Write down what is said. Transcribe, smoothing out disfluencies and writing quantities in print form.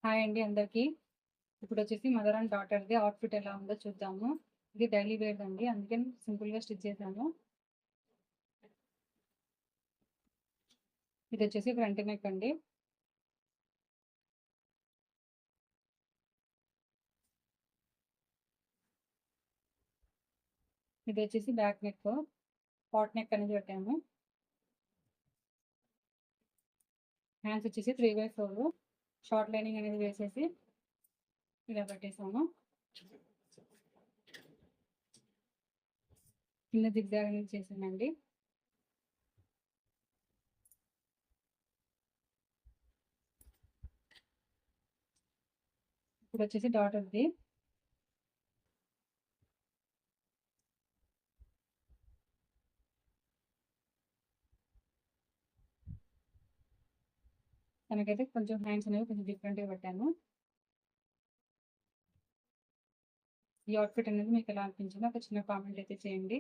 Hi అండి అందరికీ. ఇప్పుడొచ్చేసి mother and డాటర్‌ది outfit ఎలా ఉందో చూద్దాము. ఇది డైలీ వేర్‌దండి. అందుకని సింపుల్‌గా స్టిచ్ చేశాను. ఇదొచ్చేసి ఫ్రంట్ నెక్ అండి. ఇదొచ్చేసి బ్యాక్ నెక్. పాట్ నెక్ అనేది పెట్టాము. హ్యాండ్స్ వచ్చేసి 3/4 షార్ట్ లైనింగ్ అనేది వేసేసి ఇలా పెట్టేసాము. కింద జిగ్‌జాగ్ అనేది చేశానండి. ఇప్పుడొచ్చేసి డాటర్‌ది. తనకైతే కొంచెం హ్యాండ్స్ అనేవి కొంచెం డిఫరెంట్‌గా పెట్టాను. ఈ అవుట్‌ఫిట్ అనేది మీకు ఎలా అనిపించిందో ఒక చిన్న కామెంట్ అయితే చేయండి.